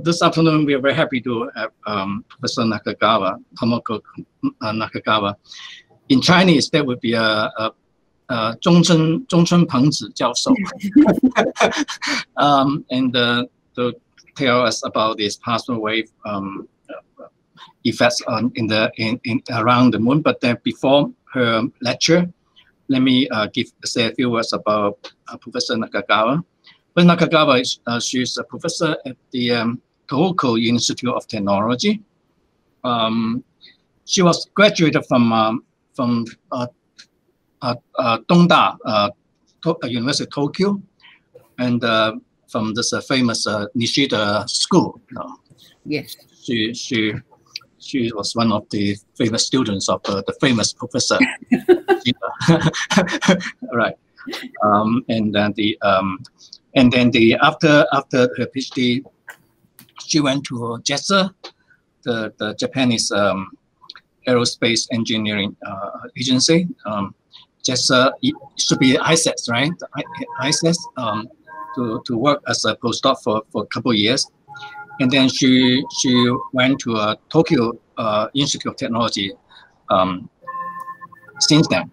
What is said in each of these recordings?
this afternoon, we are very happy to have Professor Nakagawa, Tomoko Nakagawa. In Chinese, that would be a 中村朋子教授 and to tell us about this plasma wave effects around the moon. But before her lecture, let me say a few words about Professor Nakagawa. Professor Nakagawa she's a professor at the Tohoku Institute of Technology. She was graduated from Dongda University of Tokyo, and from this famous Nishida school. Yes. She was one of the famous students of the famous professor. Right. And then after her PhD, she went to JAXA, the Japanese aerospace engineering agency. JAXA should be ISES, right? ISES to work as a postdoc for a couple of years. And then she went to Tokyo Institute of Technology since then.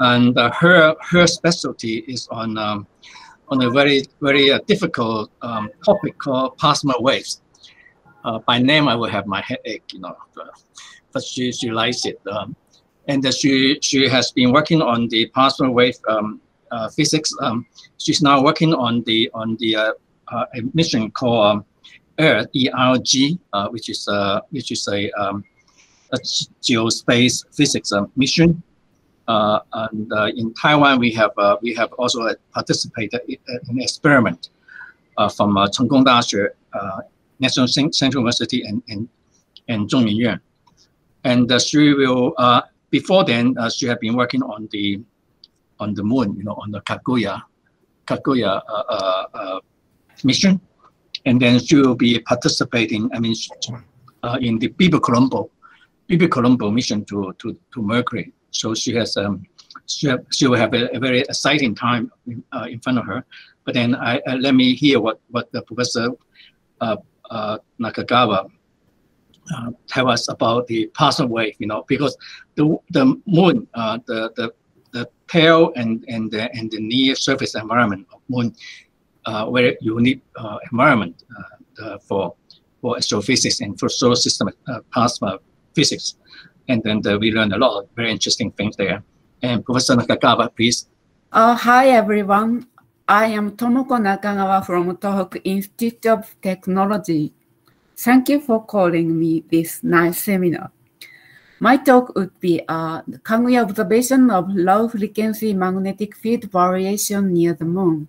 And her specialty is on a very difficult topic called plasma waves. By name, I will have my headache, but she likes it. And she has been working on the plasma wave physics. She's now working on the a mission called ERG, which is a geospace physics mission. And in Taiwan, we have also participated in an experiment from Chengkong Dashi, National Central University, and Zhongmingyuan. And she will before then she had been working on the moon, on the Kaguya mission. And then she will be participating, in the Bibi Colombo mission to Mercury. So she has she will have a very exciting time in front of her. But then let me hear what the Professor Nakagawa tell us about the plasma wave. Because the moon, the tail and the near surface environment of moon. Very unique environment for astrophysics and for solar system plasma physics. And then we learned a lot of very interesting things there. And Professor Nakagawa, please. Hi, everyone. I am Tomoko Nakagawa from Tohoku Institute of Technology. Thank you for calling me this nice seminar. My talk would be the Kaguya observation of low-frequency magnetic field variation near the moon.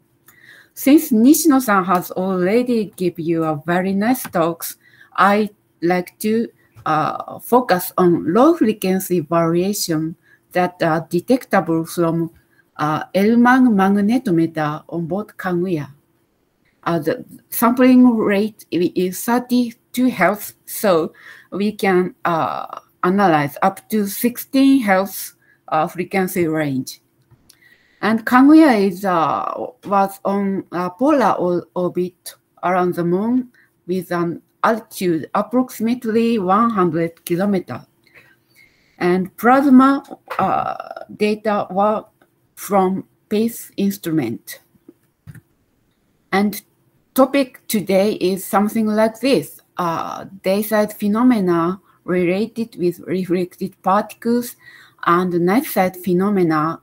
Since Nishino-san has already given you a very nice talks, I like to focus on low-frequency variation that are detectable from L-Mag magnetometer on board Kaguya. The sampling rate is 32 Hz, so we can analyze up to 16 Hz frequency range. And Kaguya was on a polar orbit around the moon with an altitude approximately 100 kilometers. And plasma data were from space instrument. And topic today is something like this: day-side phenomena related with reflected particles and night-side phenomena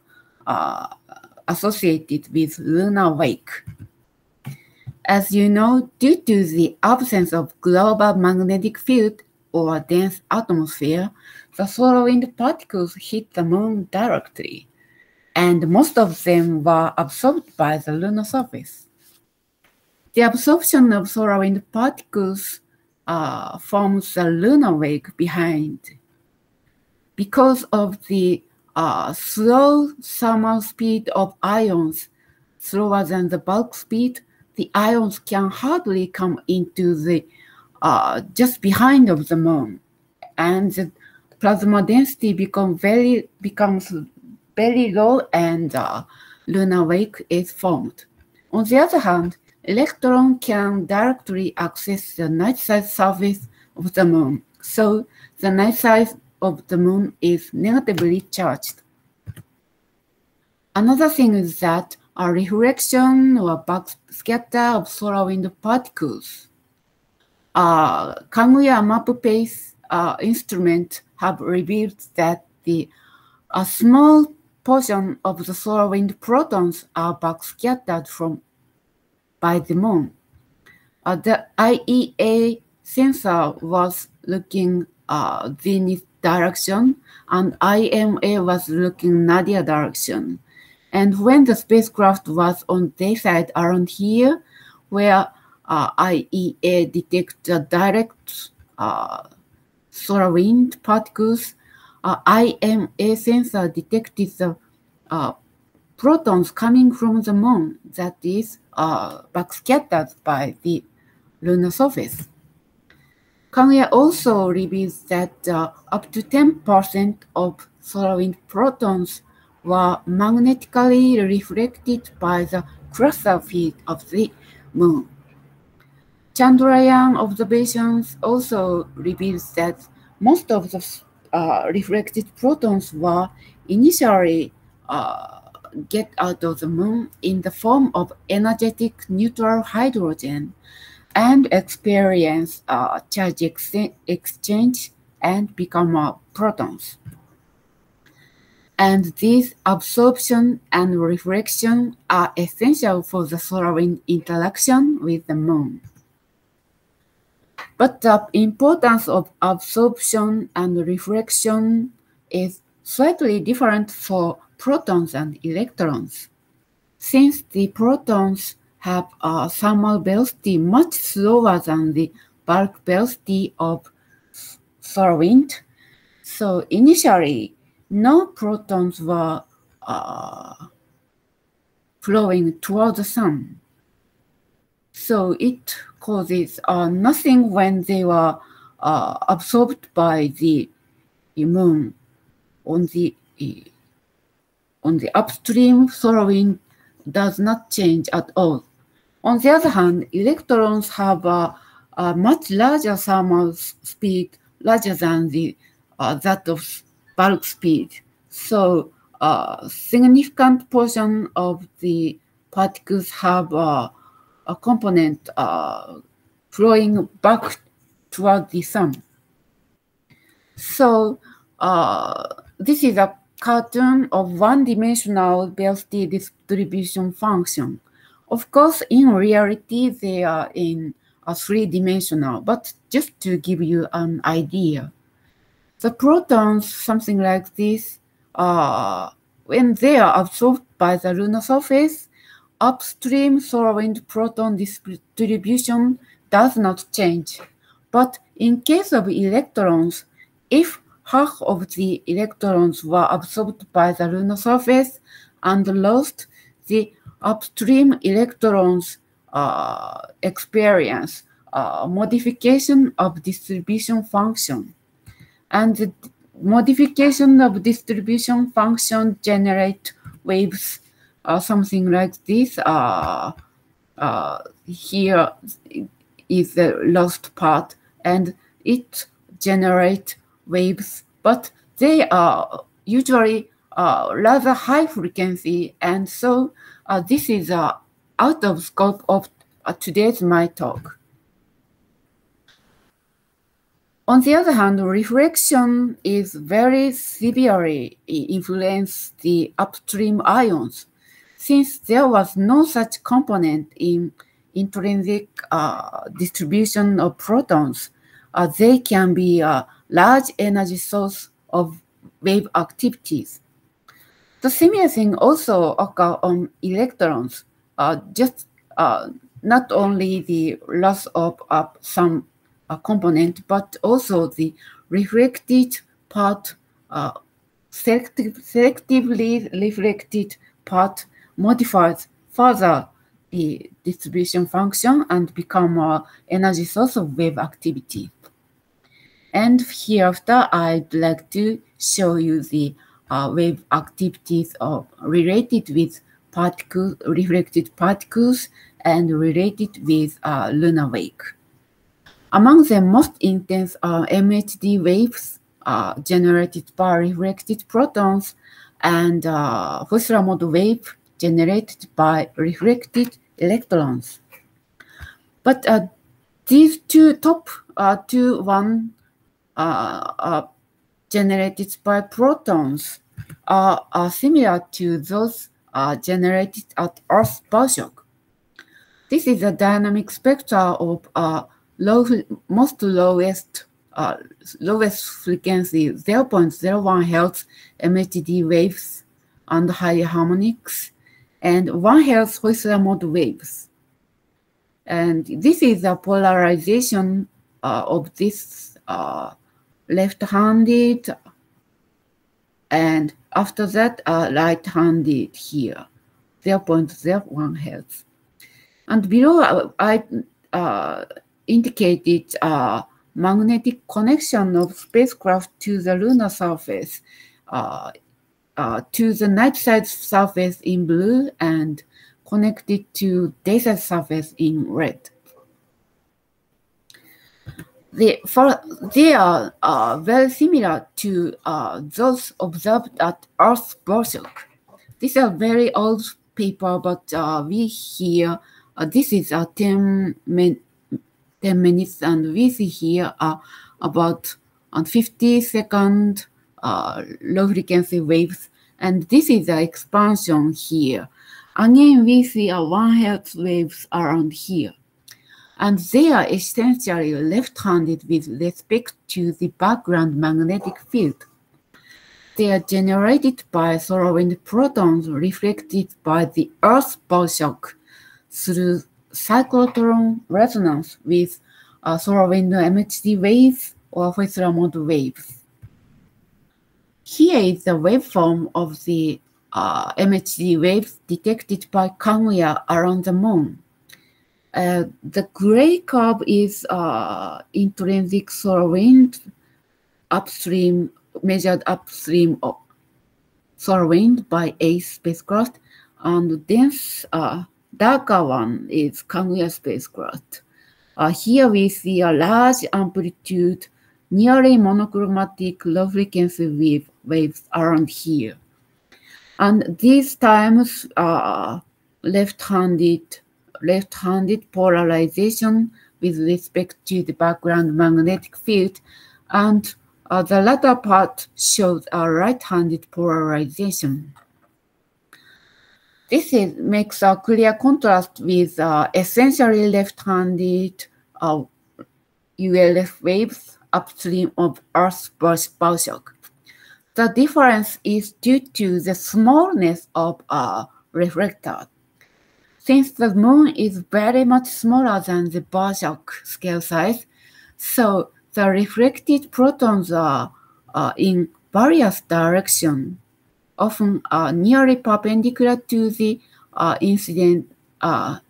associated with lunar wake. As you know, due to the absence of global magnetic field or dense atmosphere, the solar wind particles hit the moon directly, and most of them were absorbed by the lunar surface. The absorption of solar wind particles forms a lunar wake behind. Because of the slow thermal speed of ions, slower than the bulk speed, the ions can hardly come into the just behind of the moon, and the plasma density becomes very low, and lunar wake is formed. On the other hand, electron can directly access the night side surface of the moon, so the night side of the moon is negatively charged. Another thing is that a reflection or backscatter of solar wind particles. Kaguya map-based instrument have revealed that a small portion of the solar wind protons are backscattered by the moon. The IEA sensor was looking zenith direction, and IMA was looking nadir direction. And when the spacecraft was on dayside around here, where IEA detected direct solar wind particles, IMA sensor detected the protons coming from the moon, that is backscattered by the lunar surface. Kaguya also reveals that up to 10% of solar wind protons were magnetically reflected by the cluster field of the moon. Chandrayaan observations also reveals that most of the reflected protons were initially get out of the moon in the form of energetic neutral hydrogen and experience charge exchange and become protons. And these absorption and reflection are essential for the solar wind interaction with the moon. But the importance of absorption and reflection is slightly different for protons and electrons. Since the protons have a thermal velocity much slower than the bulk velocity of solar wind, so initially no protons were flowing toward the sun. So it causes nothing when they were absorbed by the moon. On the upstream, solar wind does not change at all. On the other hand, electrons have a much larger thermal speed, larger than that of bulk speed. So a significant portion of the particles have a component flowing back toward the sun. So this is a cartoon of one-dimensional velocity distribution function. Of course, in reality, they are in a three-dimensional, but just to give you an idea. The protons, something like this, when they are absorbed by the lunar surface, upstream solar wind proton distribution does not change. But in case of electrons, if half of the electrons were absorbed by the lunar surface and lost, the upstream electrons experience modification of distribution function. And the modification of distribution function generate waves, something like this. Here is the lost part, and it generates waves, but they are usually rather high frequency, and so this is out of scope of today's my talk. On the other hand, reflection is very severely influenced the upstream ions. Since there was no such component in intrinsic distribution of protons, they can be a large energy source of wave activities. The similar thing also occurs on electrons, just not only the loss of some component, but also the reflected part, selectively reflected part modifies further the distribution function and become an energy source of wave activity. And hereafter, I'd like to show you the wave activities related with reflected particles and related with lunar wake. Among the most intense are MHD waves generated by reflected protons and Hussler mode wave generated by reflected electrons. But these two top two one generated by protons are similar to those generated at Earth's bow-shock. This is a dynamic spectra of lowest frequency 0.01 Hz MHD waves and high harmonics, and 1 Hz Hussler mode waves. And this is a polarization of this left-handed, and after that right-handed here, 0.01 Hz. And below I indicated magnetic connection of spacecraft to the lunar surface, to the night side surface in blue and connected to daytime surface in red. They are very similar to those observed at Earth's bow-shock. This is a very old paper, but we here, this is 10 minutes, and we see here about 50-second low-frequency waves, and this is the expansion here. Again, we see 1 Hz waves around here. And they are essentially left-handed with respect to the background magnetic field. They are generated by solar wind protons reflected by the Earth's bow-shock through cyclotron resonance with solar wind MHD waves or Hussler mode waves. Here is the waveform of the MHD waves detected by Kaguya around the moon. The gray curve is intrinsic solar wind upstream, measured upstream of solar wind by a spacecraft, and dense darker one is Kaguya spacecraft. Here we see a large amplitude, nearly monochromatic low-frequency waves around here. And these times are left-handed polarization with respect to the background magnetic field, and the latter part shows a right-handed polarization. This makes a clear contrast with essentially left-handed ULF waves upstream of Earth's bow-shock. The difference is due to the smallness of a reflector. Since the moon is very much smaller than the bow-shock scale size, so the reflected protons are in various directions, often nearly perpendicular to the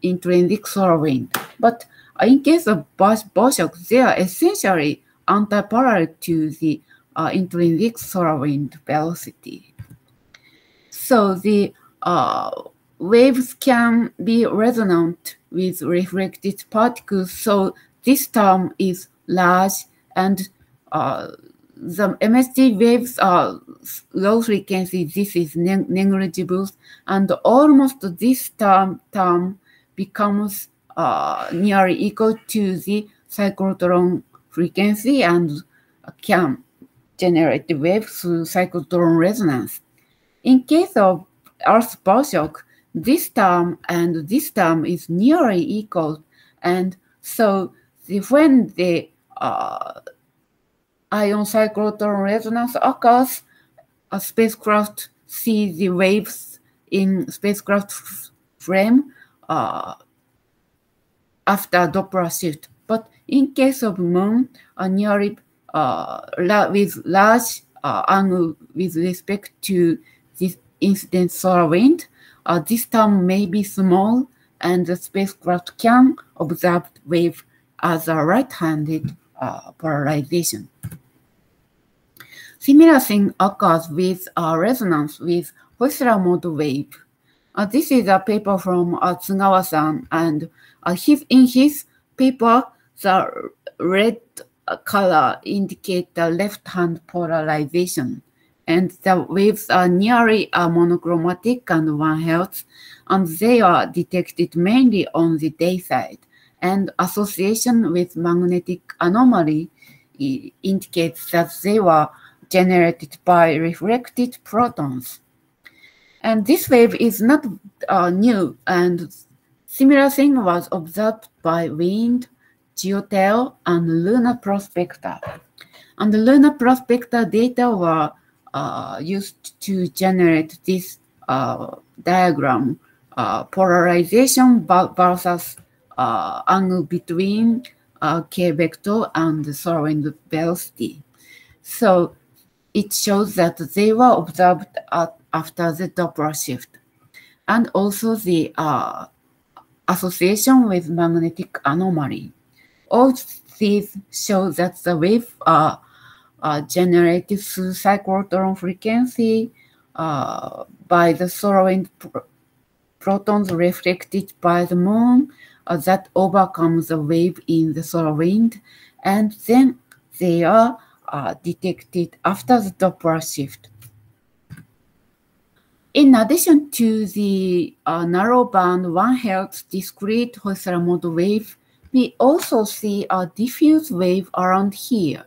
intrinsic solar wind. But in case of bow-shock, they are essentially antiparallel to the intrinsic solar wind velocity. So the waves can be resonant with reflected particles, so this term is large, and the MHD waves are low frequency. This is negligible, and almost this term becomes nearly equal to the cyclotron frequency and can generate the waves through cyclotron resonance. In case of Earth's bow-shock, this term and this term is nearly equal, and so when the ion cyclotron resonance occurs, a spacecraft sees the waves in spacecraft frame after Doppler shift. But in case of moon, nearly with large angle with respect to this incident solar wind, this term may be small, and the spacecraft can observe the wave as a right-handed polarization. Similar thing occurs with resonance with Hussler mode wave. This is a paper from Tsugawa-san, and in his paper, the red color indicate the left-hand polarization, and the waves are nearly monochromatic and 1 Hz, and they are detected mainly on the day side. And association with magnetic anomaly indicates that they were generated by reflected protons. And this wave is not new, and similar thing was observed by wind, geotail, and lunar prospector. And the lunar prospector data were used to generate this diagram, polarization versus angle between k vector and the solar wind velocity. So it shows that they were observed after the Doppler shift, and also the association with magnetic anomaly. All these show that the wave are generated through cyclotron frequency by the solar wind protons reflected by the moon that overcomes the wave in the solar wind, and then they are detected after the Doppler shift. In addition to the narrow band 1 Hz discrete Hoysala mode wave, we also see a diffuse wave around here,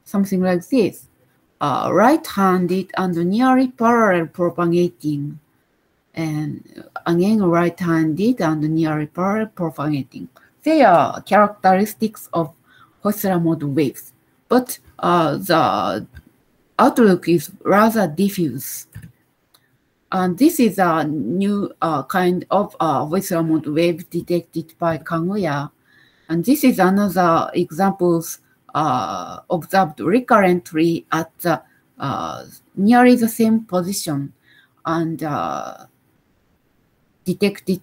something like this, right-handed and nearly parallel propagating, and again right-handed and nearly parallel propagating. They are characteristics of Hoysala mode waves, but the outlook is rather diffuse. And this is a new kind of Hoysala mode wave detected by Kaguya. And this is another examples observed recurrently at the, nearly the same position and detected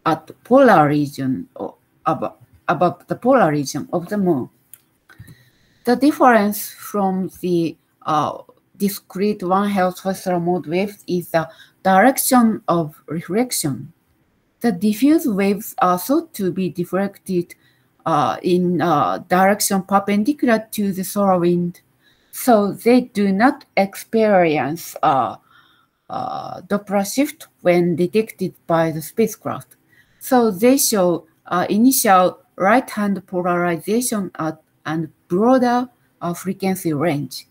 at polar region or above the polar region of the moon. The difference from the discrete 1 Hz Hoysala mode waves is the direction of reflection. The diffuse waves are thought to be deflected in direction perpendicular to the solar wind, so they do not experience Doppler shift when detected by the spacecraft. So they show initial right-hand polarization and broader frequency range.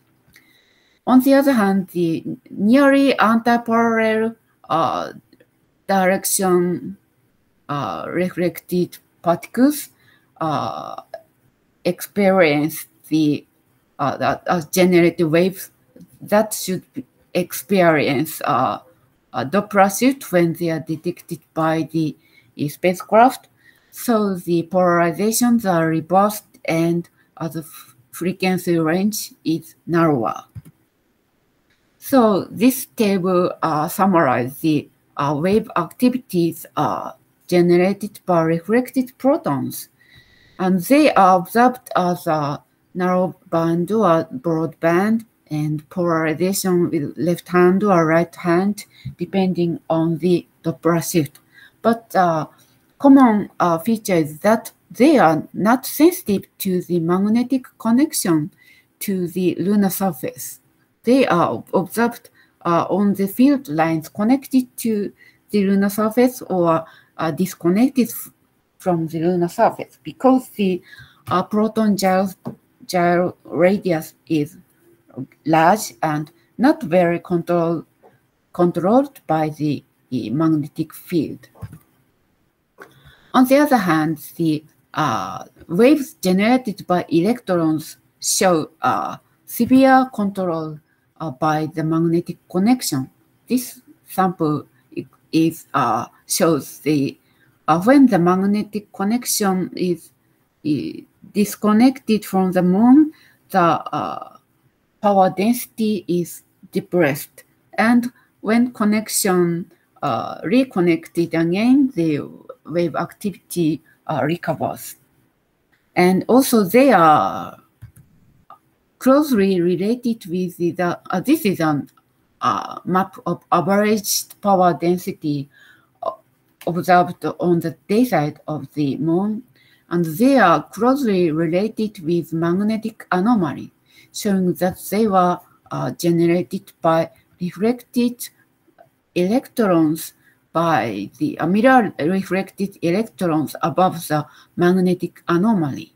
On the other hand, the nearly antiparallel direction reflected particles experience the generated waves that should experience Doppler shift when they are detected by the spacecraft. So the polarizations are reversed and the frequency range is narrower. So this table summarizes the wave activities generated by reflected protons, and they are observed as a narrow band or broad band, and polarization with left hand or right hand depending on the Doppler shift. But common feature is that they are not sensitive to the magnetic connection to the lunar surface. They are observed on the field lines connected to the lunar surface or disconnected from the lunar surface because the proton gyro radius is large and not very controlled by the magnetic field. On the other hand, the waves generated by electrons show severe control by the magnetic connection. This sample is shows the when the magnetic connection is disconnected from the moon, the power density is depressed, and when connection reconnected again, the wave activity recovers. And also they are closely related with the this is an map of average power density observed on the day side of the moon, and they are closely related with magnetic anomaly, showing that they were generated by reflected electrons by the mirror reflected electrons above the magnetic anomaly.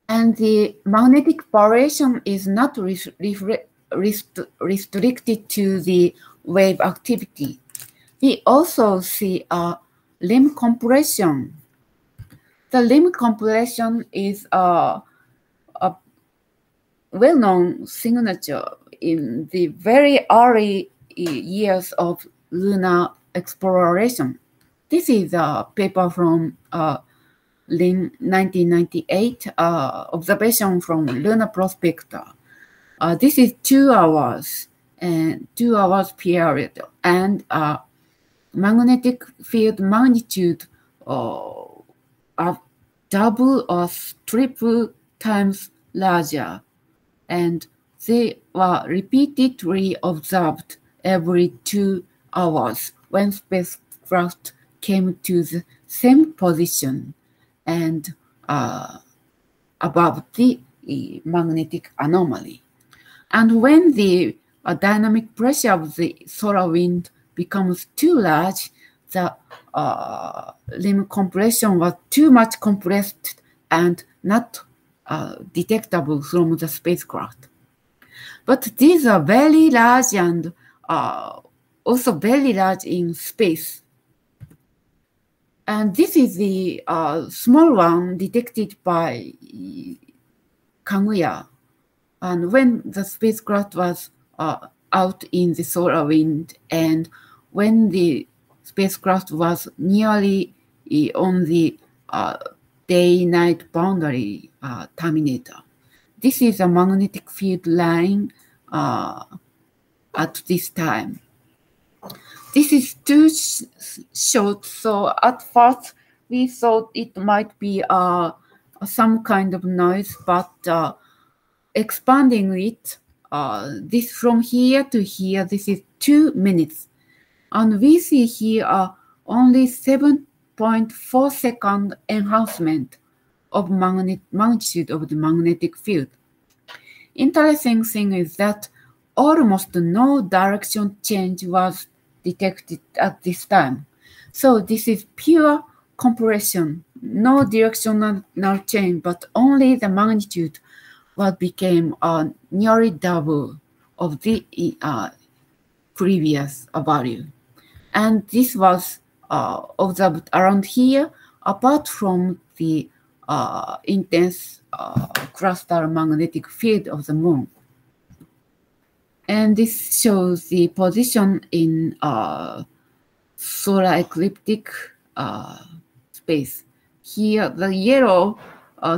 And the magnetic variation is not restricted to the wave activity. We also see a limb compression. The limb compression is a well-known signature in the very early years of lunar exploration. This is a paper from 1998, observation from Lunar Prospector. This is 2 hours and 2 hours period, and magnetic field magnitude of double or triple times larger, and they were repeatedly observed every 2 hours when spacecraft came to the same position and above the magnetic anomaly. And when the dynamic pressure of the solar wind becomes too large, the limb compression was too much compressed and not detectable from the spacecraft. But these are very large and also very large in space. And this is the small one detected by Kaguya. And when the spacecraft was out in the solar wind, and when the spacecraft was nearly on the day-night boundary terminator. This is a magnetic field line at this time. This is too short, so at first we thought it might be some kind of noise, but expanding it, this from here to here, this is 2 minutes. And we see here only 7.4 second enhancement of magnitude of the magnetic field. Interesting thing is that almost no direction change was detected at this time. So this is pure compression, no directional change, but only the magnitude what became nearly double of the previous value. And this was observed around here, apart from the intense cluster magnetic field of the moon. And this shows the position in solar ecliptic space. Here, the yellow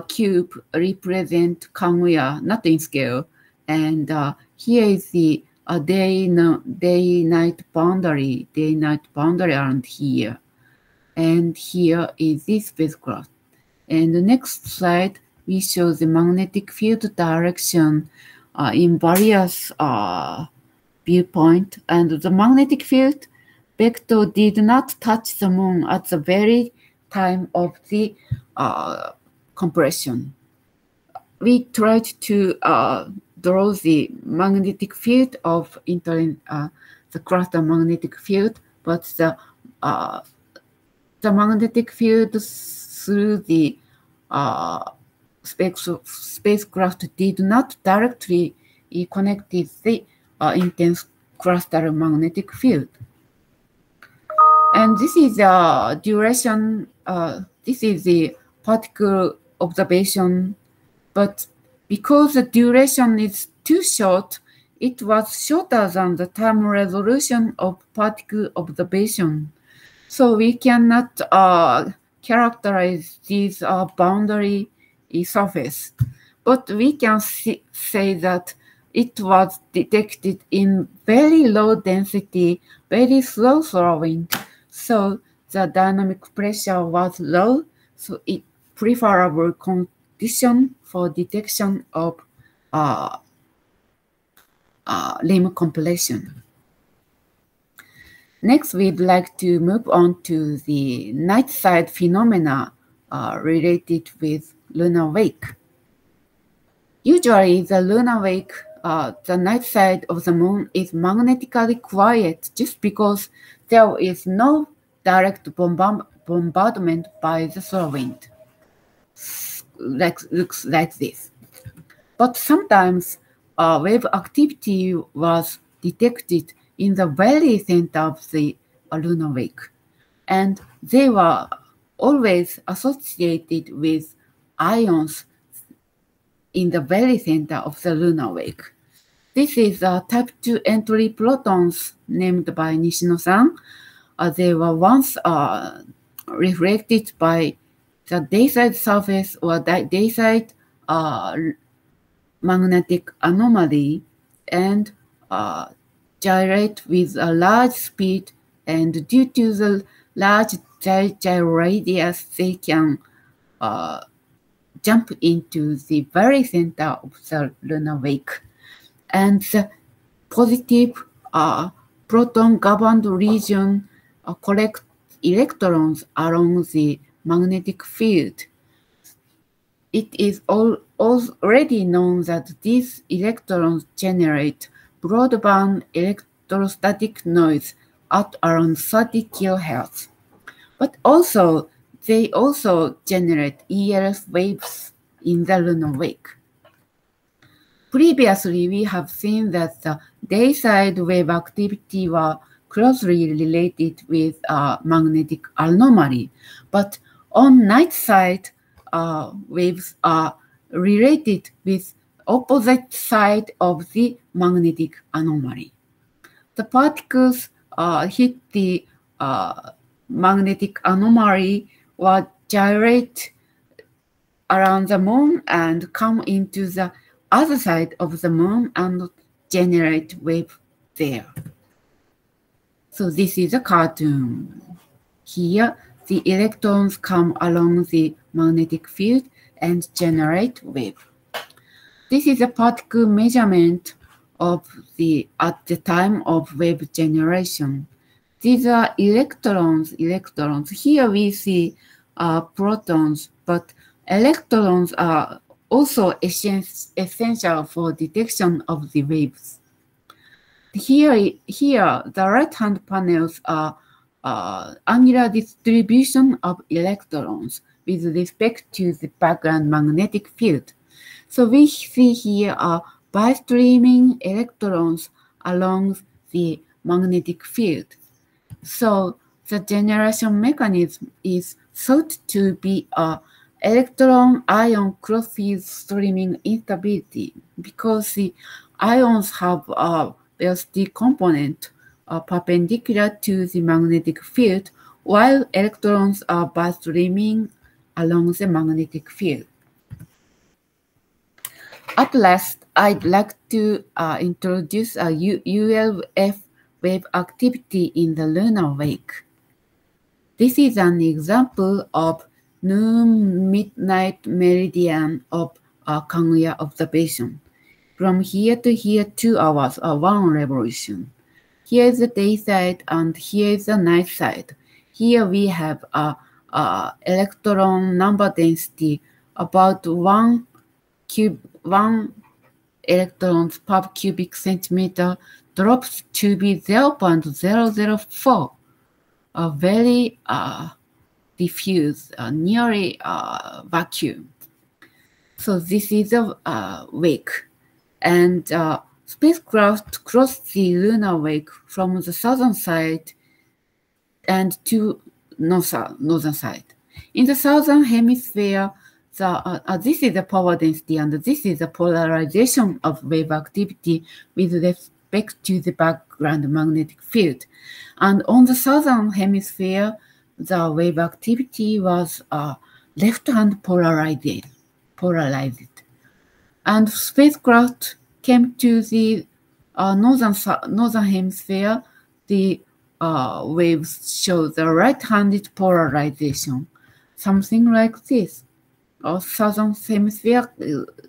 cube represent Kaguya, not in scale, and here is the day-night boundary around here, and here is this spacecraft. And the next slide, we show the magnetic field direction in various viewpoint, and the magnetic field vector did not touch the moon at the very time of the compression. We tried to draw the magnetic field of the cluster magnetic field, but the magnetic field through the spacecraft did not directly connect with the intense cluster magnetic field. And this is the duration, this is the particle observation, but because the duration is too short, it was shorter than the time resolution of particle observation. So we cannot characterize this boundary surface, but we can say that it was detected in very low density, very slow solar wind. So the dynamic pressure was low, so it preferable condition for detection of limb compression. Next, we'd like to move on to the night side phenomena related with lunar wake. Usually, the lunar wake, the night side of the moon is magnetically quiet just because there is no direct bombardment by the solar wind. Looks like this. But sometimes wave activity was detected in the very center of the lunar wake, and they were always associated with ions in the very center of the lunar wake. This is type 2 entry protons named by Nishino-san. They were once reflected by the dayside surface or dayside magnetic anomaly and gyrate with a large speed, and due to the large radius, they can jump into the very center of the lunar wake. And the positive proton-governed region collect electrons along the magnetic field. It is already known that these electrons generate broadband electrostatic noise at around 30 kHz. But also, they also generate ELF waves in the lunar wake. Previously, we have seen that the dayside wave activity were closely related with magnetic anomaly, but on night side, waves are related with opposite side of the magnetic anomaly. The particles hit the magnetic anomaly or gyrate around the moon and come into the other side of the moon and generate wave there. So this is a cartoon. Here, the electrons come along the magnetic field and generate wave. This is a particle measurement of at the time of wave generation. These are electrons. Here we see protons, but electrons are also essential for detection of the waves. Here the right-hand panels are angular distribution of electrons with respect to the background magnetic field. So we see here bi-streaming electrons along the magnetic field. So the generation mechanism is thought to be electron-ion cross-field streaming instability because the ions have a velocity component perpendicular to the magnetic field, while electrons are bi-streaming along the magnetic field. At last, I'd like to introduce a ULF wave activity in the lunar wake. This is an example of noon-midnight meridian of Kaguya observation. From here to here, 2 hours are 1 revolution. Here is the day side and here is the night side. Here we have electron number density about 1 electrons per cubic centimeter drops to be 0.004, a very diffuse, nearly vacuum. So this is a wake, and spacecraft cross the lunar wake from the southern side and to northern side. In the southern hemisphere, this is the power density and this is the polarization of wave activity with respect to the background magnetic field. And on the southern hemisphere, the wave activity was left-hand polarized. And spacecraft came to the northern hemisphere. The waves show the right-handed polarization, something like this. southern hemisphere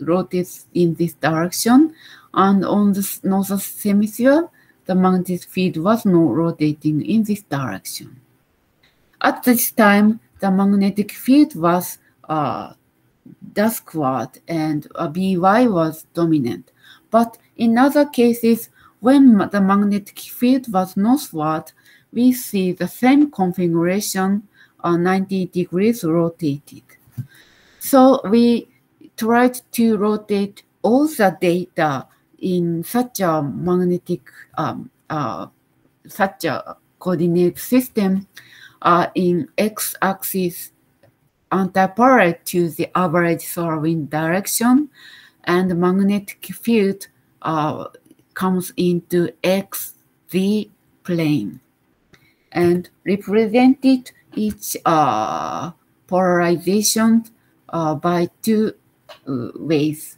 rotates in this direction, and on the northern hemisphere, the magnetic field was not rotating in this direction. At this time, the magnetic field was duskward and By was dominant. But in other cases, when the magnetic field was northward, we see the same configuration, 90 degrees rotated. So we tried to rotate all the data in such a magnetic, such a coordinate system in x-axis antiparallel to the average solar wind direction, and the magnetic field comes into xz plane and represented each polarization by two ways.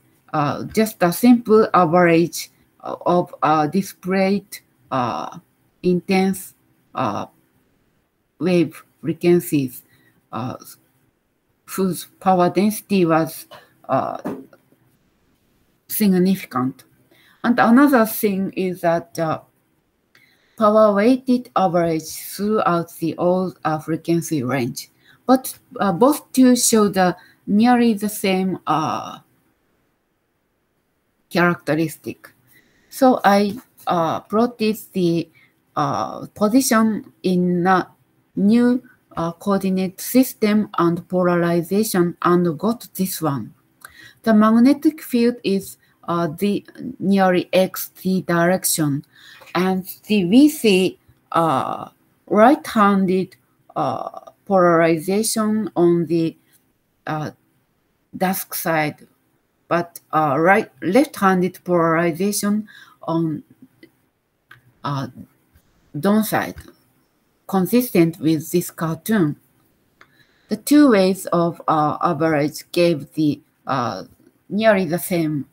Just a simple average of displayed intense wave frequencies whose power density was significant. And another thing is that power weighted average throughout the all frequency range. But both two show the nearly the same characteristic. So I plotted the position in a new coordinate system and polarization and got this one. The magnetic field is the nearly xt direction, and we see right-handed polarization on the dusk side, but left-handed polarization on dawn side, consistent with this cartoon. The two ways of average gave the nearly the same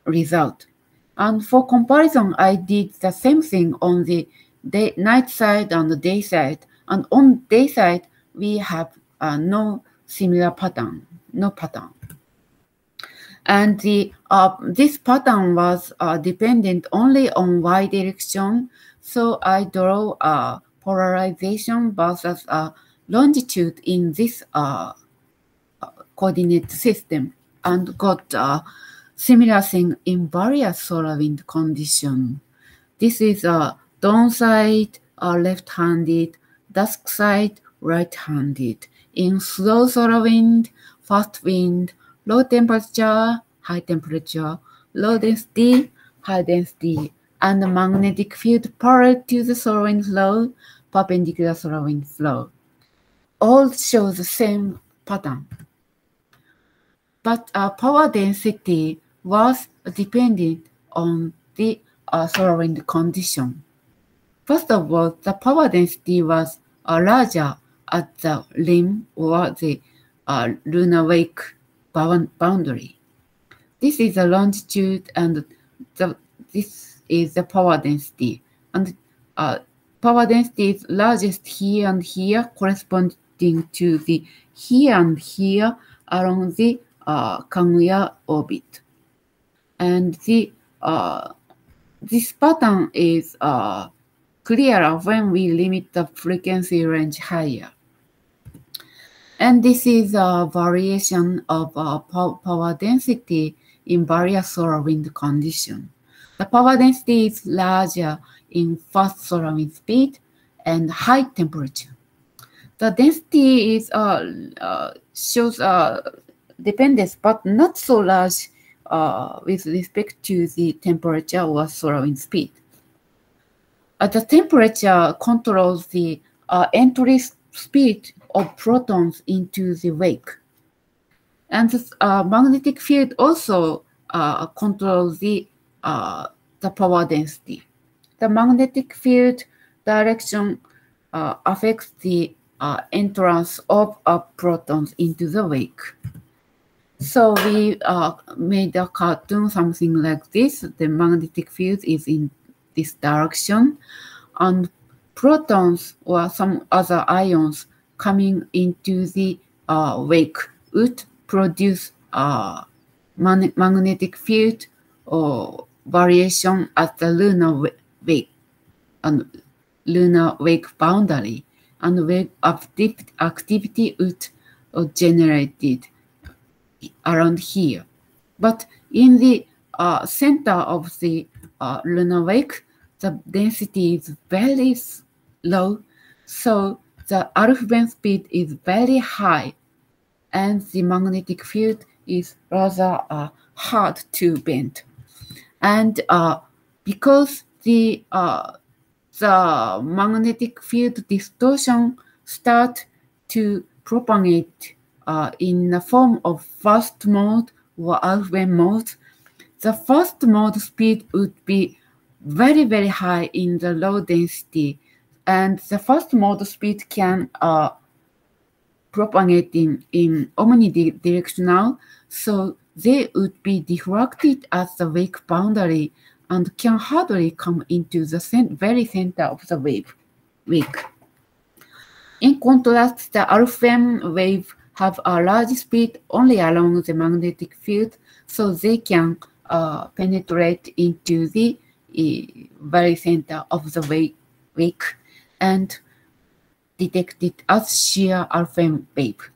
result. And for comparison, I did the same thing on the night side and the day side. And on day side, we have no similar pattern, no pattern. And this pattern was dependent only on y direction. So I draw polarization versus longitude in this coordinate system and got similar thing in various solar wind condition. This is dawn side left-handed, dusk side right-handed. In slow solar wind, fast wind, low temperature, high temperature, low density, high density, and the magnetic field parallel to the solar wind flow, perpendicular solar wind flow. All show the same pattern. But power density was dependent on the solar wind condition. First of all, the power density was larger at the rim or the lunar wake boundary. This is the longitude, and this is the power density. And power density is largest here and here, corresponding to the here and here along the Kaguya orbit. And this pattern is clearer when we limit the frequency range higher. And this is a variation of power density in various solar wind conditions. The power density is larger in fast solar wind speed and high temperature. The density is shows dependence, but not so large with respect to the temperature or solar wind speed. The temperature controls the entry speed of protons into the wake. And the magnetic field also controls the power density. The magnetic field direction affects the entrance of protons into the wake. So we made a cartoon, something like this. The magnetic field is in this direction, and protons or some other ions coming into the wake would produce magnetic field or variation at the lunar wake and lunar wake boundary, and wave activity would generated around here. But in the center of the lunar wake, the density is very low, so the alpha speed is very high, and the magnetic field is rather hard to bend. And because the magnetic field distortion start to propagate in the form of first mode or alpha mode, the first mode speed would be very, very high in the low density, and the first mode speed can propagate in omnidirectional, so they would be diffracted at the wake boundary and can hardly come into the very center of the wake. In contrast, the alpha wave have a large speed only along the magnetic field, so they can penetrate into the very center of the wake and detected as sheer alpha wave.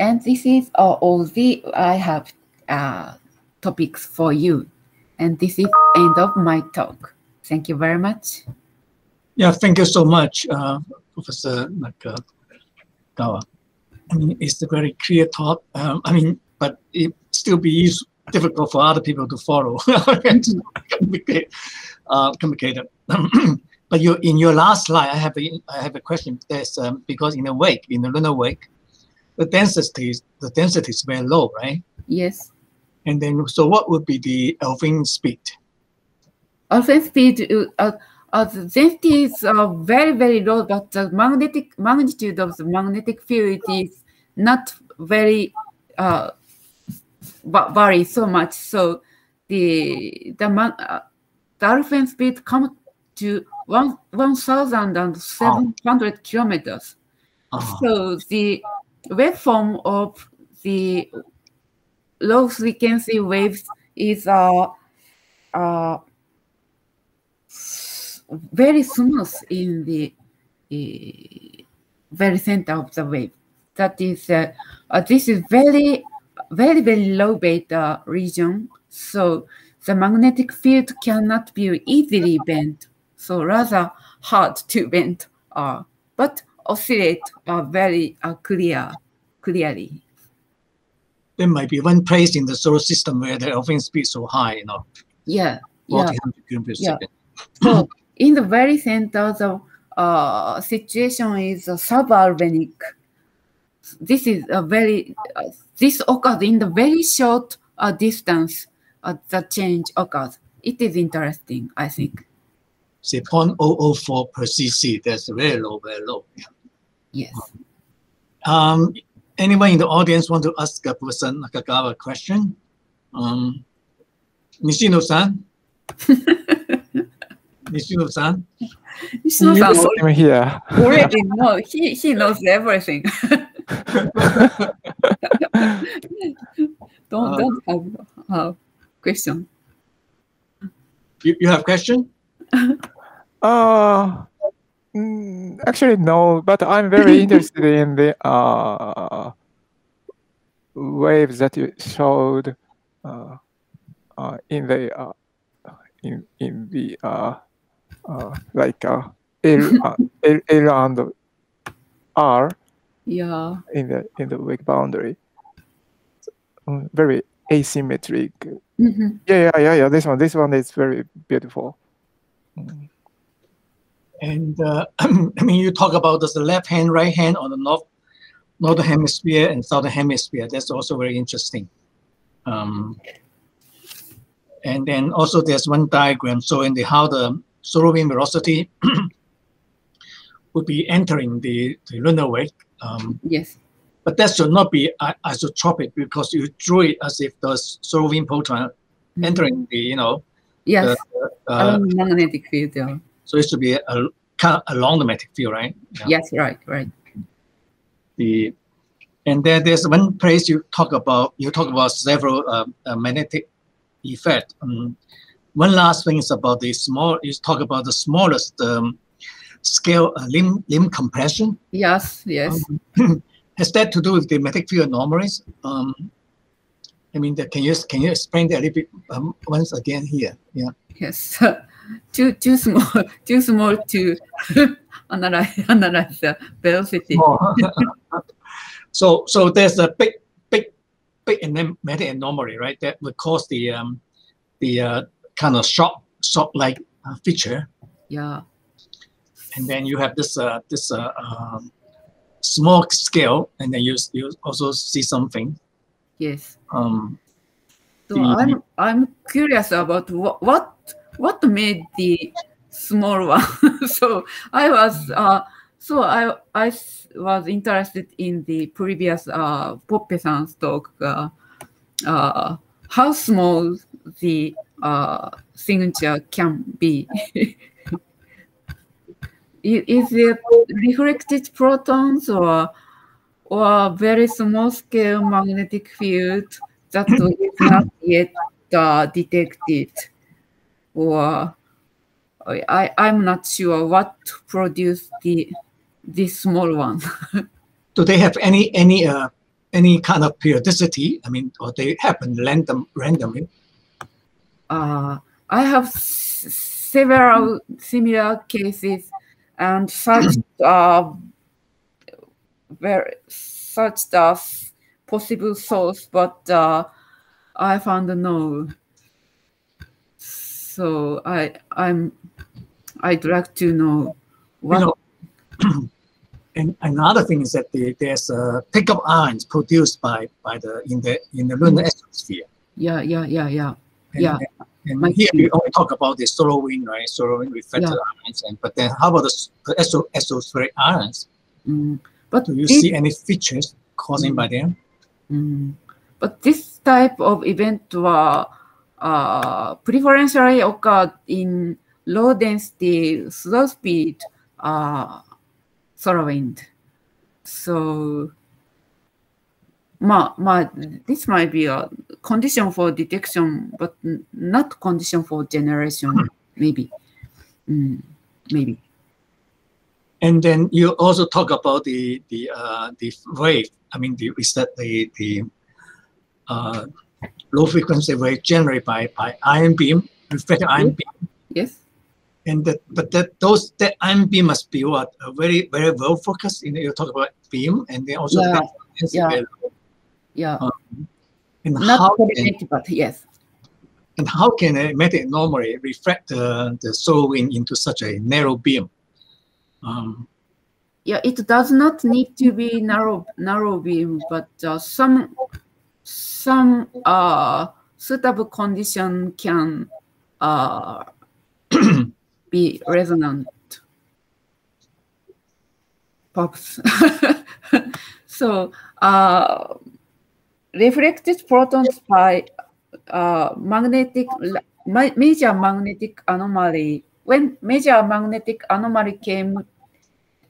And this is all I have topics for you. And this is end of my talk. Thank you very much. Yeah, thank you so much, Professor Nakagawa. I mean, it's a very clear talk. I mean, but it still be difficult for other people to follow. It's complicated. But in your last slide, I have a question. There's because in the lunar wake, the density is very low, right? Yes. And then, so what would be the alpha speed? Alpha speed, the density is very, very low, but the magnitude of the magnetic field is not very vary so much. So the alpha speed comes to 1,700 kilometers. So the waveform of the low frequency waves is very smooth in the very center of the wave. That is, this is very, very, very low beta region. So the magnetic field cannot be easily bent. So rather hard to bend, but oscillate very clearly. There might be one place in the solar system where the alpha speed is so high, you know. Yeah. 400 kilometers per second. So in the very center, the situation is subalbanic. This is a very this occurs in the very short distance. The change occurs. It is interesting, I think. Say 0.004 per cc. That's very low, very low. Yes. Anyone in the audience want to ask Professor Nakagawa a question? Nishino-san? Nishino-san? Nishino-san I'm here. already know. He knows everything. don't have a question. You have question? Actually, no, but I'm very interested in the waves that you showed in the like L and R. Yeah. In the wake boundary. Very asymmetric. Mm-hmm. Yeah. This one is very beautiful. And I mean, you talk about the left hand, right hand on the northern hemisphere and southern hemisphere. That's also very interesting. And then also there's one diagram showing how the solar wind velocity would be entering the lunar wake. Yes. But that should not be isotropic because you drew it as if the solar wind photon entering the, yes, along the magnetic field. Yeah. So it should be kind of along the magnetic field, right? Yeah. Yes, right. And then there's one place you talk about several magnetic effect. One last thing is about the small. You talk about the smallest scale limb compression. Yes, yes. Has that to do with the magnetic field anomalies? I mean, can you explain that a little bit once again here? Yeah. Yes. too small to analyze the velocity. So there's a big magnetic anomaly, right? That would cause the kind of shock-like feature. Yeah. And then you have this small scale, and then you also see something. Yes. So I'm curious about what made the small one. So I was interested in the previous Poppe-san's talk. How small the signature can be. Is it reflected protons or very small scale magnetic field that is not yet detected? Or I'm not sure what produced this small one. Do they have any kind of periodicity? I mean, or they happen randomly? I have several similar cases, and such possible source, but I found no. So I'd like to know what. You know, and another thing is that there's pickup ions produced in the lunar atmosphere. Yeah. And here we only talk about the solar wind, right? Solar wind reflected ions, but then how about the exospheric ions? But do you see any features caused by them? But this type of event were preferentially occurred in low density, slow speed solar wind. So this might be a condition for detection, but not condition for generation, maybe. Maybe. And then you also talk about the wave. I mean, the low frequency wave generated by ion beam, reflected ion beam. Yes. And that ion beam must be what, very very well focused. You talk about beam, and then also and not coordinated, but yes. And how can a magnetic anomaly reflect the solar wind into such a narrow beam? Yeah, it does not need to be narrow beam, but some suitable condition can be resonant. Pops. So reflected protons by major magnetic anomaly. When major magnetic anomaly came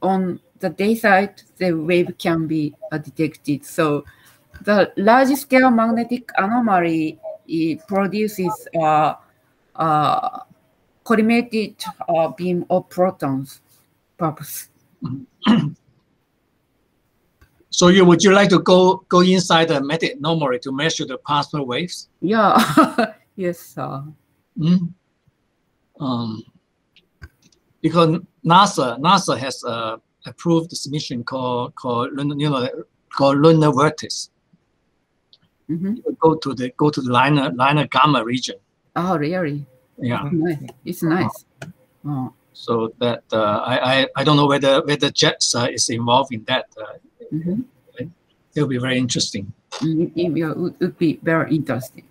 on the day side, the wave can be detected. So the large scale magnetic anomaly produces collimated beam of protons. Purpose. So would you like to go inside the magnetic anomaly to measure the plasma waves? Yeah. Yes. Because NASA has approved this mission called Lunar Vertex. Go to the Liner Gamma region. Oh, really? Yeah. It's nice. Oh. So that I don't know whether JETSA is involved in that. It will be very interesting. It would be very interesting.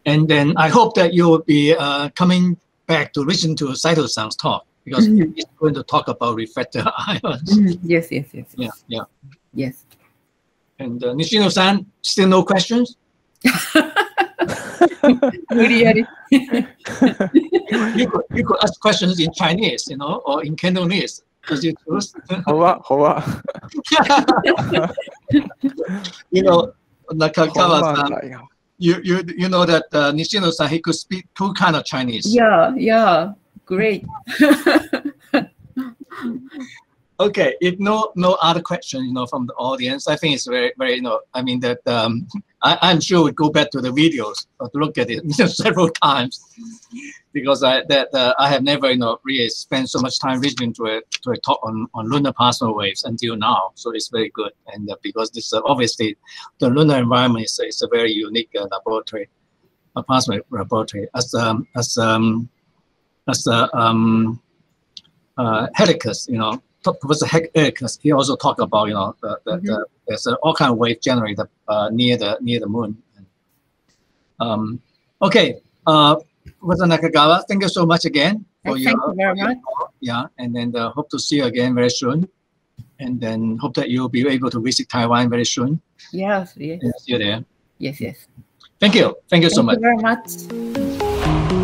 And then I hope that you will be coming back to listen to Saito-san's talk, because he's going to talk about reflected ions. Yes. Yeah. Yes. And Nishino-san, still no questions? Really? You could ask questions in Chinese, or in Cantonese. Does you choose? Hoa. You know, Nakagawa-san, Honma. you know that Nishino-san, he could speak two kind of Chinese. Yeah, great. Okay, if no other question, you know, from the audience, I think it's very, you know, I mean that I'm sure we go back to the videos to look at it several times, because I have never, you know, really spent so much time listening to a talk on lunar plasma waves until now. So it's very good, and because this obviously the lunar environment is a very unique laboratory, a plasma laboratory. As Helicus, you know. Professor Helicus, he also talked about, you know, there's all kind of wave generated near the moon. Okay, Professor Nakagawa, thank you so much again for Thank you very much. Yeah, and then hope to see you again very soon, and then hope that you'll be able to visit Taiwan very soon. Yes. And see you there. Yes. Thank you so much. Thank you very much.